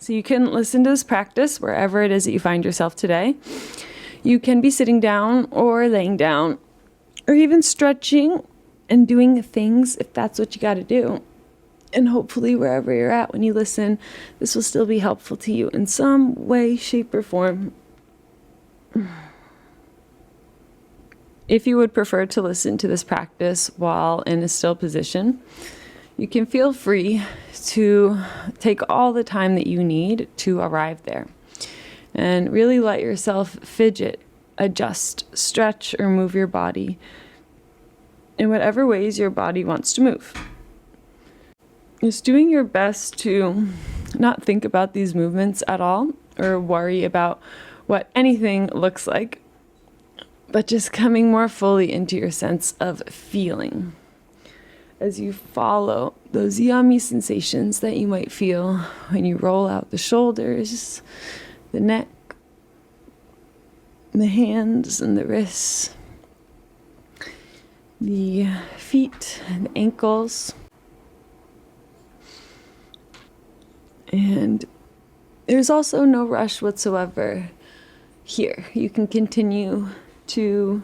So you can listen to this practice wherever it is that you find yourself today. You can be sitting down or laying down, or even stretching and doing things if that's what you got to do. And hopefully wherever you're at when you listen, this will still be helpful to you in some way, shape, or form. If you would prefer to listen to this practice while in a still position, you can feel free to take all the time that you need to arrive there. And really let yourself fidget, adjust, stretch, or move your body in whatever ways your body wants to move. Just doing your best to not think about these movements at all or worry about what anything looks like, but just coming more fully into your sense of feeling as you follow those yummy sensations that you might feel when you roll out the shoulders, the neck, the hands and the wrists, the feet and ankles. And there's also no rush whatsoever here. You can continue to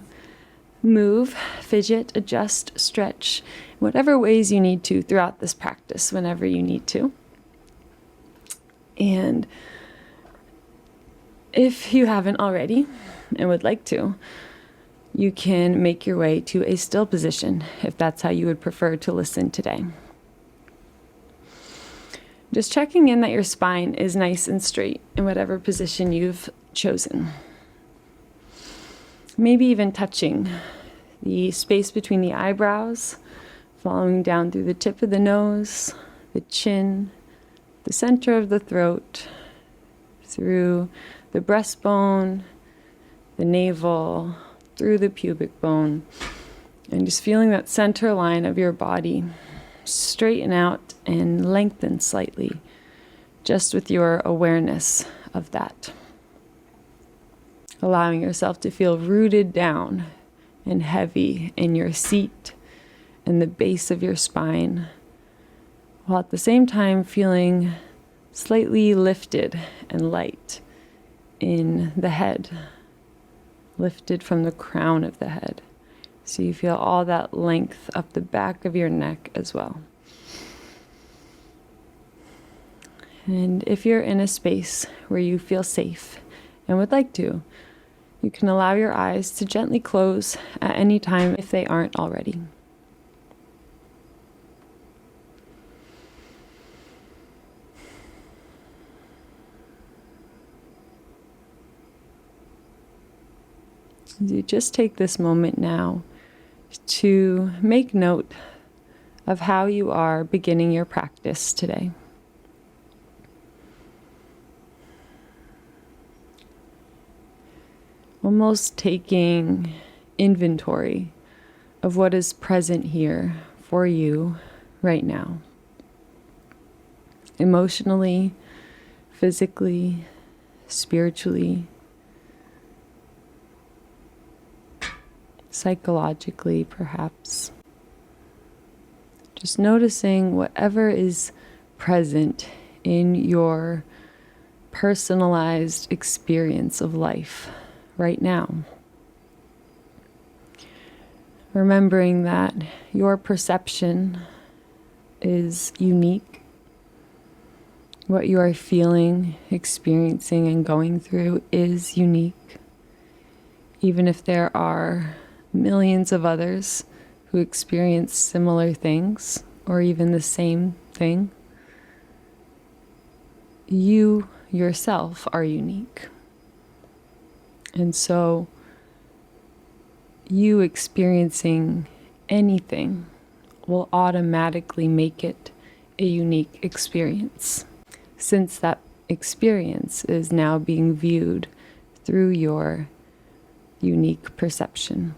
move, fidget, adjust, stretch, whatever ways you need to throughout this practice, whenever you need to. And if you haven't already and would like to, you can make your way to a still position if that's how you would prefer to listen today. Just checking in that your spine is nice and straight in whatever position you've chosen. Maybe even touching the space between the eyebrows, following down through the tip of the nose, the chin, the center of the throat, through the breastbone, the navel, through the pubic bone, and just feeling that center line of your body straighten out and lengthen slightly, just with your awareness of that. Allowing yourself to feel rooted down and heavy in your seat and the base of your spine, while at the same time feeling slightly lifted and light in the head, lifted from the crown of the head. So you feel all that length up the back of your neck as well. And if you're in a space where you feel safe and would like to, you can allow your eyes to gently close at any time if they aren't already. You just take this moment now to make note of how you are beginning your practice today. Almost taking inventory of what is present here for you right now. Emotionally, physically, spiritually, psychologically, perhaps. Just noticing whatever is present in your personalized experience of life right now. Remembering that your perception is unique. What you are feeling, experiencing, and going through is unique. Even if there are millions of others who experience similar things, or even the same thing, you yourself are unique. And so, you experiencing anything will automatically make it a unique experience, since that experience is now being viewed through your unique perception.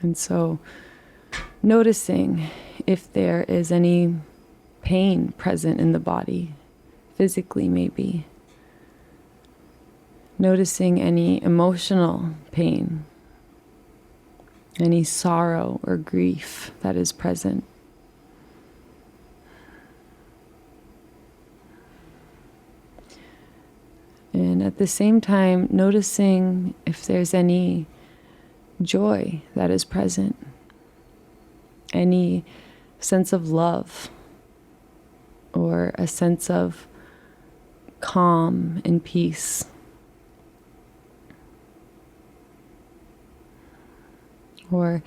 And so, noticing if there is any pain present in the body, physically maybe. Noticing any emotional pain, any sorrow or grief that is present. the same time, noticing if there's any joy that is present, any sense of love, or a sense of calm and peace. Or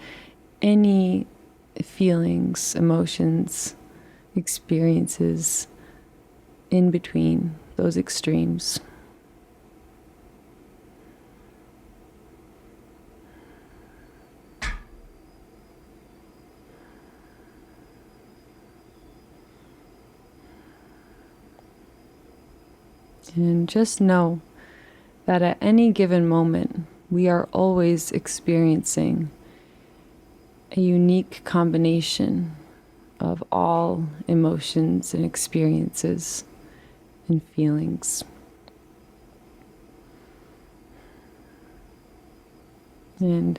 any feelings, emotions, experiences in between those extremes. And just know that at any given moment, we are always experiencing a unique combination of all emotions and experiences and feelings. And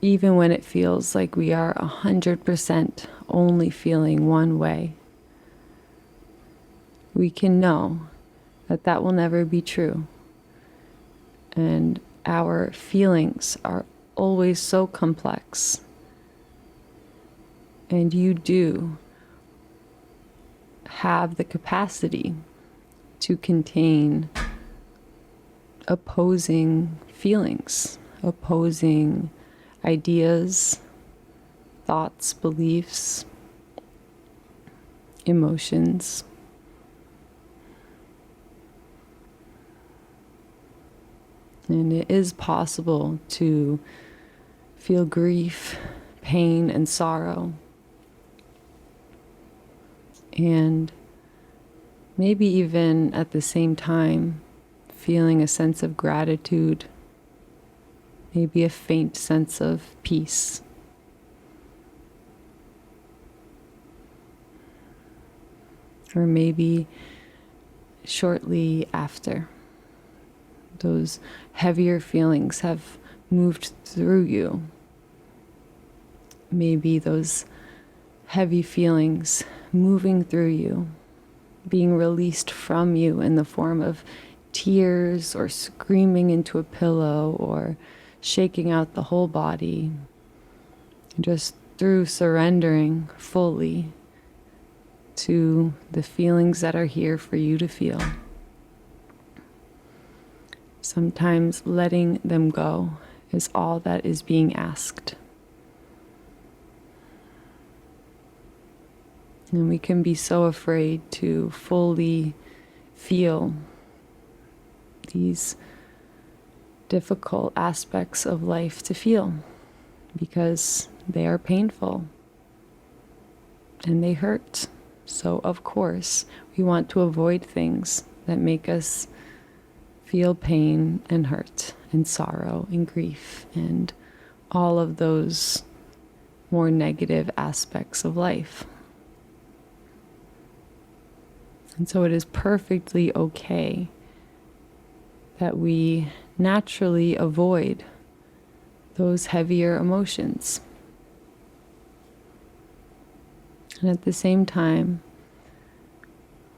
even when it feels like we are 100% only feeling one way, we can know that that will never be true. And our feelings are always so complex. And you do have the capacity to contain opposing feelings, opposing ideas, thoughts, beliefs, emotions. And it is possible to feel grief, pain, and sorrow. And maybe even at the same time, feeling a sense of gratitude, maybe a faint sense of peace. Or maybe shortly after, those heavier feelings have moved through you. Maybe those heavy feelings moving through you, being released from you in the form of tears or screaming into a pillow or shaking out the whole body, just through surrendering fully to the feelings that are here for you to feel. Sometimes letting them go is all that is being asked. And we can be so afraid to fully feel these difficult aspects of life to feel because they are painful and they hurt. So, of course, we want to avoid things that make us feel pain and hurt and sorrow and grief and all of those more negative aspects of life. And so it is perfectly okay that we naturally avoid those heavier emotions. And at the same time,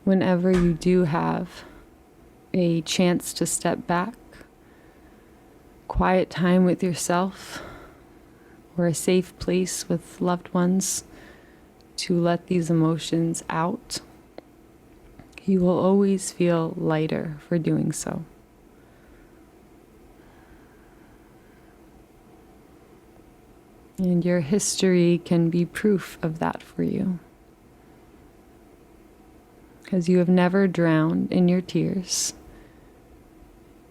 whenever you do have a chance to step back, quiet time with yourself, or a safe place with loved ones to let these emotions out, you will always feel lighter for doing so. And your history can be proof of that for you. Because you have never drowned in your tears,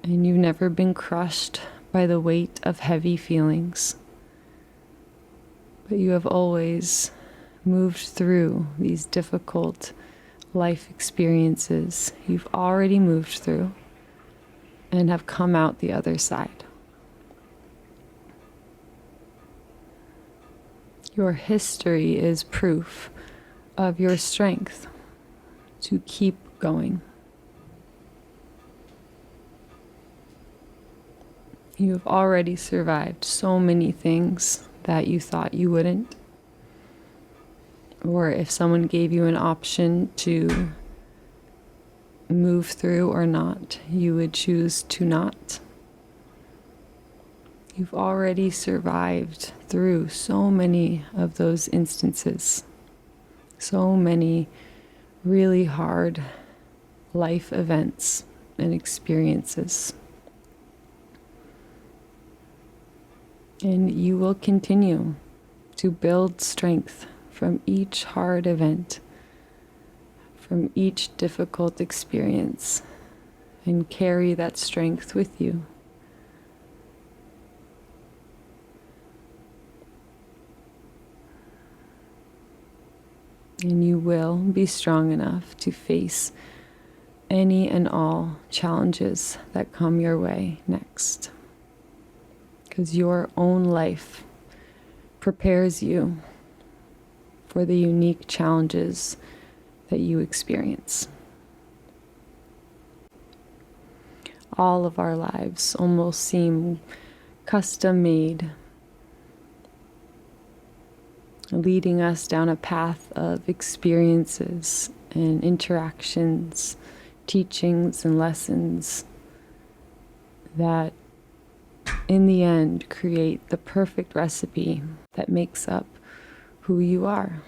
and you've never been crushed by the weight of heavy feelings. But you have always moved through these difficult life experiences you've already moved through and have come out the other side. Your history is proof of your strength to keep going. You have already survived so many things that you thought you wouldn't. Or if someone gave you an option to move through or not, you would choose to not. You've already survived through so many of those instances, so many really hard life events and experiences. And you will continue to build strength from each hard event, from each difficult experience, and carry that strength with you. And you will be strong enough to face any and all challenges that come your way next. Because your own life prepares you for the unique challenges that you experience. All of our lives almost seem custom made, leading us down a path of experiences and interactions, teachings and lessons that in the end create the perfect recipe that makes up who you are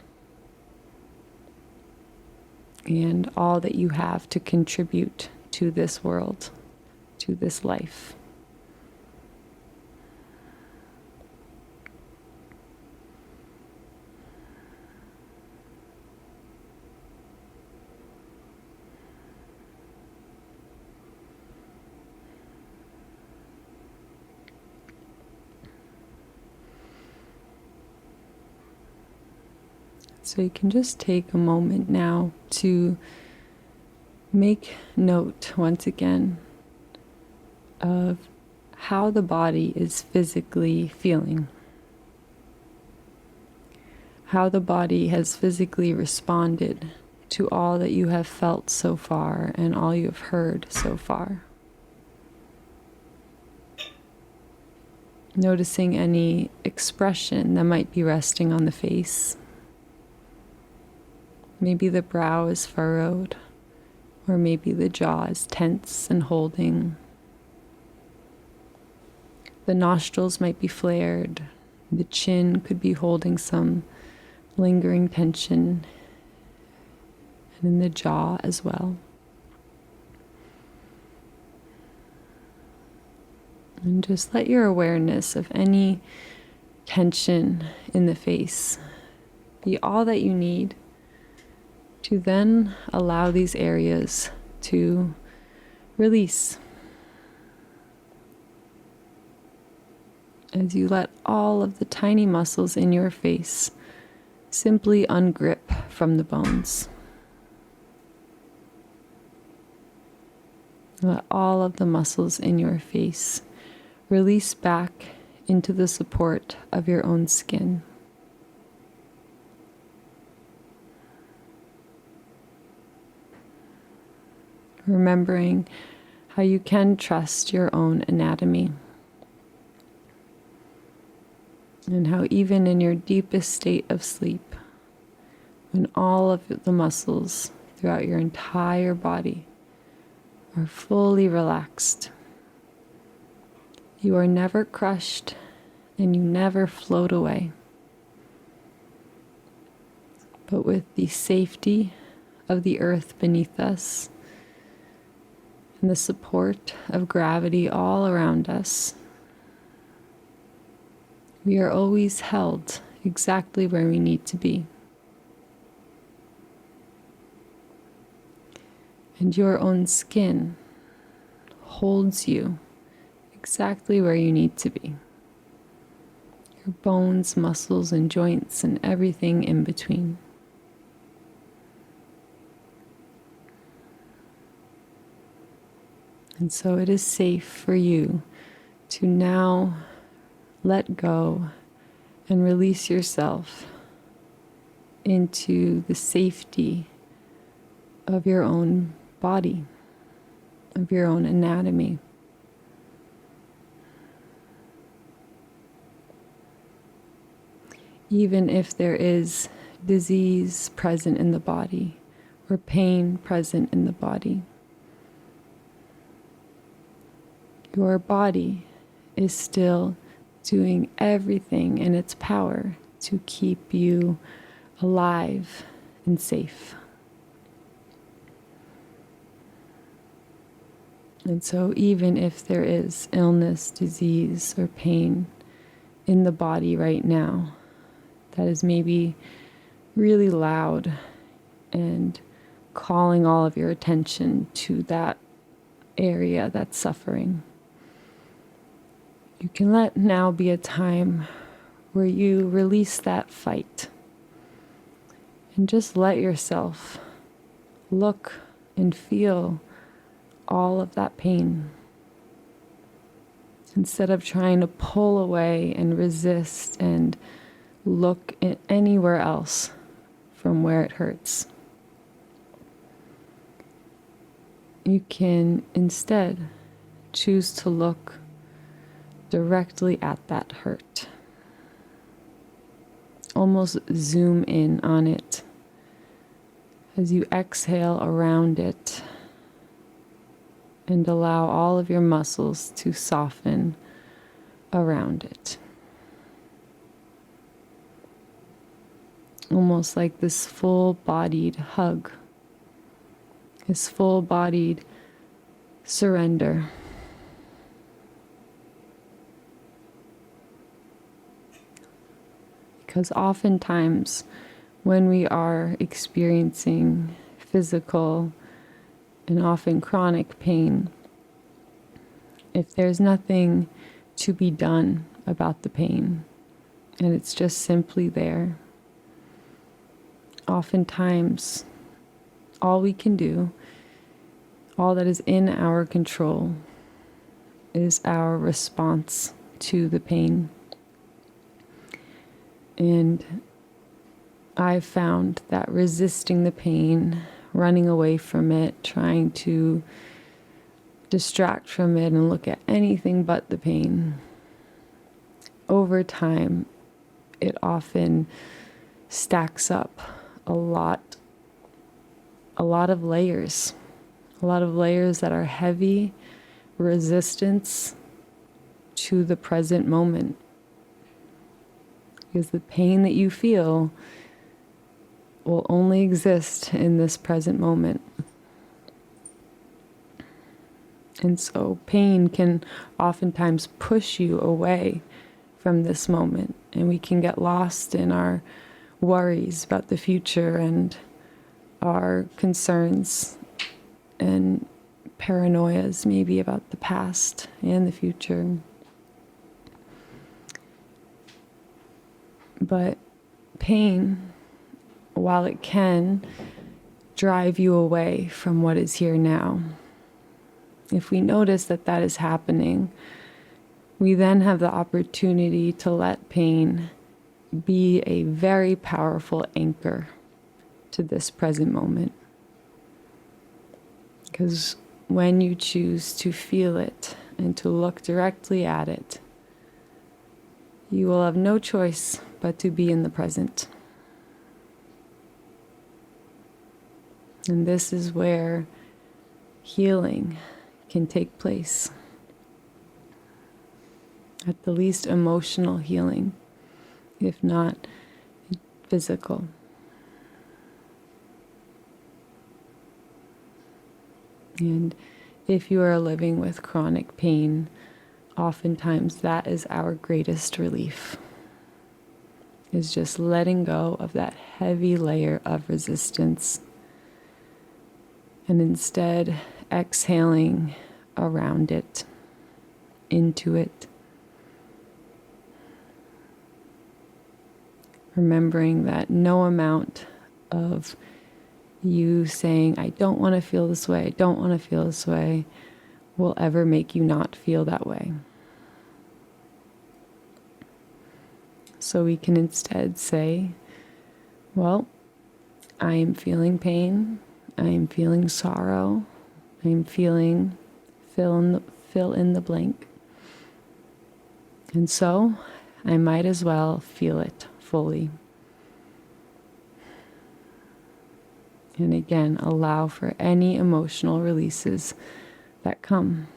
and all that you have to contribute to this world, to this life. So you can just take a moment now to make note once again of how the body is physically feeling, how the body has physically responded to all that you have felt so far and all you have heard so far. Noticing any expression that might be resting on the face. Maybe the brow is furrowed, or maybe the jaw is tense and holding. The nostrils might be flared. The chin could be holding some lingering tension, and in the jaw as well. And just let your awareness of any tension in the face be all that you need to then allow these areas to release. As you let all of the tiny muscles in your face simply ungrip from the bones. Let all of the muscles in your face release back into the support of your own skin. Remembering how you can trust your own anatomy, and how even in your deepest state of sleep, when all of the muscles throughout your entire body are fully relaxed, you are never crushed and you never float away, but with the safety of the earth beneath us and the support of gravity all around us, we are always held exactly where we need to be. And your own skin holds you exactly where you need to be. Your bones, muscles, and joints, and everything in between. And so it is safe for you to now let go and release yourself into the safety of your own body, of your own anatomy. Even if there is disease present in the body or pain present in the body, Your body is still doing everything in its power to keep you alive and safe. And so even if there is illness, disease, or pain in the body right now that is maybe really loud and calling all of your attention to that area that's suffering, you can let now be a time where you release that fight and just let yourself look and feel all of that pain instead of trying to pull away and resist and look anywhere else from where it hurts. You can instead choose to look directly at that hurt. Almost zoom in on it as you exhale around it and allow all of your muscles to soften around it. Almost like this full-bodied hug, this full-bodied surrender. Because oftentimes when we are experiencing physical and often chronic pain, if there's nothing to be done about the pain and it's just simply there, oftentimes all we can do, all that is in our control, is our response to the pain. And I've found that resisting the pain, running away from it, trying to distract from it and look at anything but the pain, over time, it often stacks up a lot of layers. A lot of layers that are heavy resistance to the present moment. Because the pain that you feel will only exist in this present moment. And so pain can oftentimes push you away from this moment, and we can get lost in our worries about the future and our concerns and paranoias maybe about the past and the future. But pain, while it can drive you away from what is here now, if we notice that that is happening, we then have the opportunity to let pain be a very powerful anchor to this present moment. Because when you choose to feel it and to look directly at it, you will have no choice but to be in the present. And this is where healing can take place. At the least, emotional healing, if not physical. And if you are living with chronic pain, oftentimes that is our greatest relief, is just letting go of that heavy layer of resistance and instead exhaling around it, into it. Remembering that no amount of you saying, I don't want to feel this way, I don't want to feel this way, will ever make you not feel that way. So we can instead say, well, I am feeling pain, I am feeling sorrow, I am feeling fill in the blank. And so I might as well feel it fully. And again, allow for any emotional releases that come.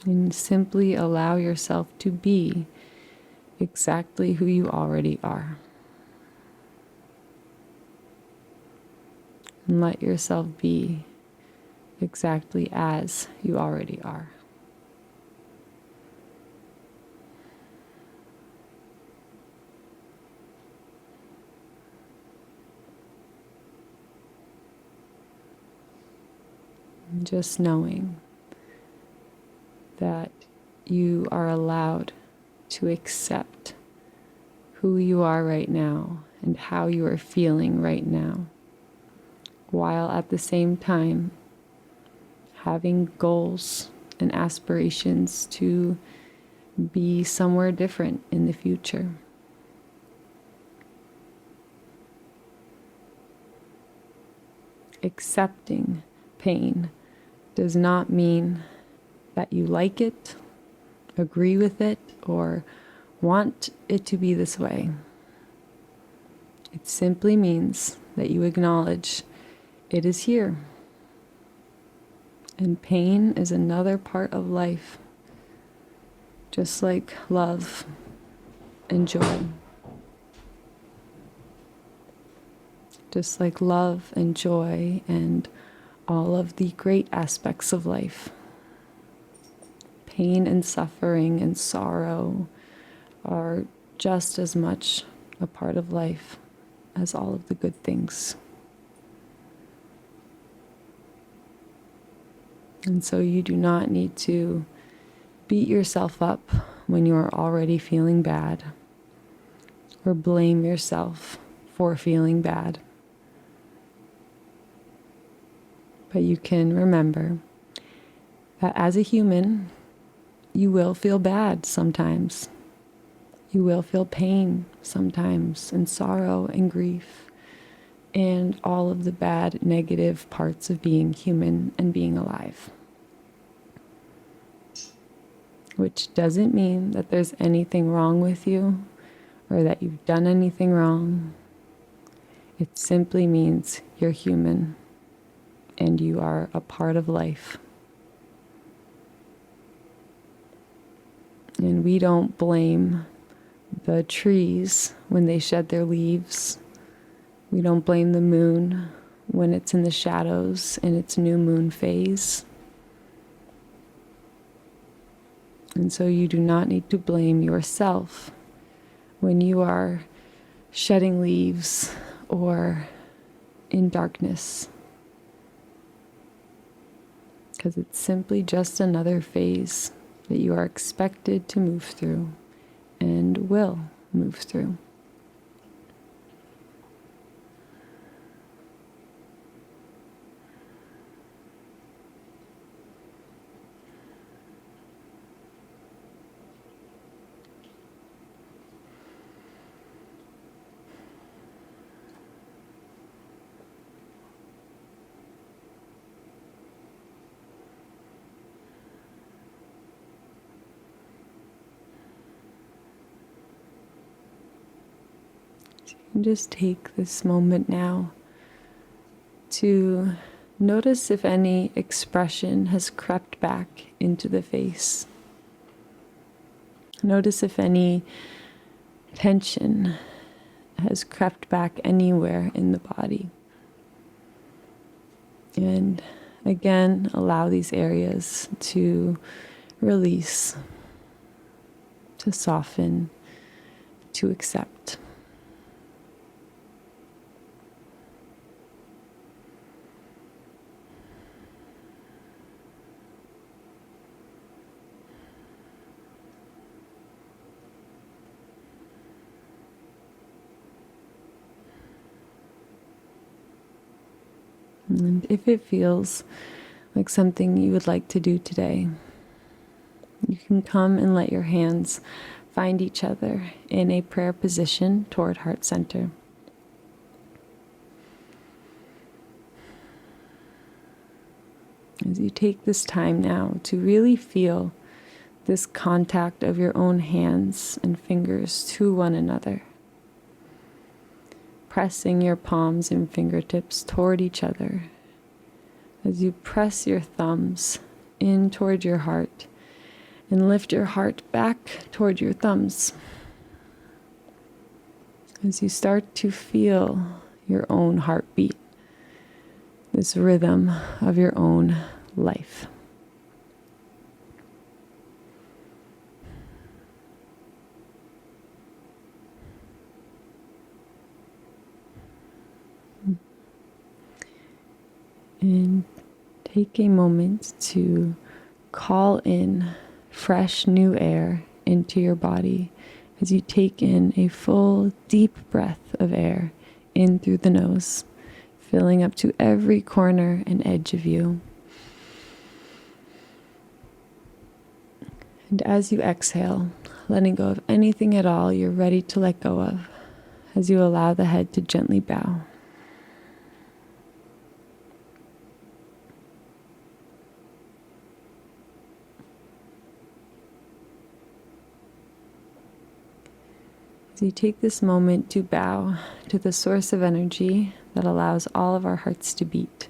And simply allow yourself to be exactly who you already are. And let yourself be exactly as you already are. And just knowing that you are allowed to accept who you are right now and how you are feeling right now, while at the same time having goals and aspirations to be somewhere different in the future. Accepting pain does not mean that you like it, agree with it, or want it to be this way. It simply means that you acknowledge it is here. And pain is another part of life, just like love and joy. Just like love and joy and all of the great aspects of life. Pain and suffering and sorrow are just as much a part of life as all of the good things. And so you do not need to beat yourself up when you are already feeling bad, or blame yourself for feeling bad. But you can remember that as a human, you will feel bad sometimes. You will feel pain sometimes, and sorrow and grief, and all of the bad, negative parts of being human and being alive. Which doesn't mean that there's anything wrong with you or that you've done anything wrong. It simply means you're human and you are a part of life. And we don't blame the trees when they shed their leaves. We don't blame the moon when it's in the shadows in its new moon phase. And so you do not need to blame yourself when you are shedding leaves or in darkness. Because it's simply just another phase that you are expected to move through and will move through. And just take this moment now to notice if any expression has crept back into the face. Notice if any tension has crept back anywhere in the body. And again, allow these areas to release, to soften, to accept. And if it feels like something you would like to do today, you can come and let your hands find each other in a prayer position toward heart center. As you take this time now to really feel this contact of your own hands and fingers to one another, pressing your palms and fingertips toward each other. As you press your thumbs in toward your heart And lift your heart back toward your thumbs as you start to feel your own heartbeat, this rhythm of your own life. And take a moment to call in fresh new air into your body as you take in a full, deep breath of air in through the nose, filling up to every corner and edge of you. And as you exhale, letting go of anything at all you're ready to let go of, as you allow the head to gently bow. So you take this moment to bow to the source of energy that allows all of our hearts to beat,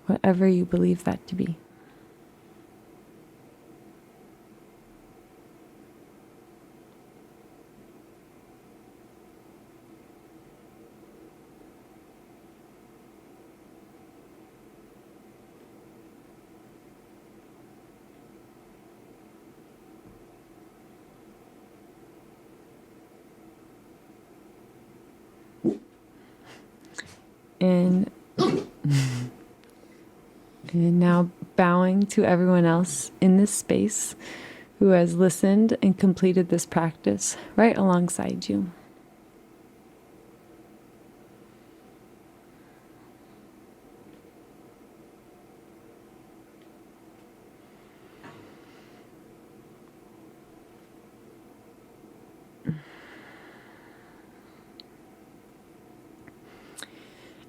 whatever you believe that to be. And now bowing to everyone else in this space who has listened and completed this practice right alongside you.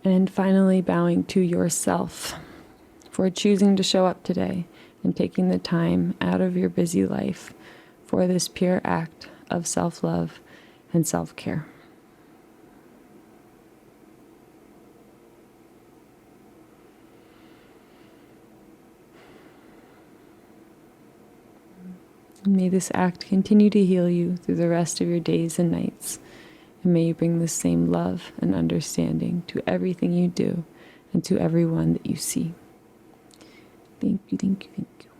And finally, bowing to yourself for choosing to show up today and taking the time out of your busy life for this pure act of self-love and self-care. May this act continue to heal you through the rest of your days and nights. And may you bring the same love and understanding to everything you do and to everyone that you see. Thank you, thank you, thank you.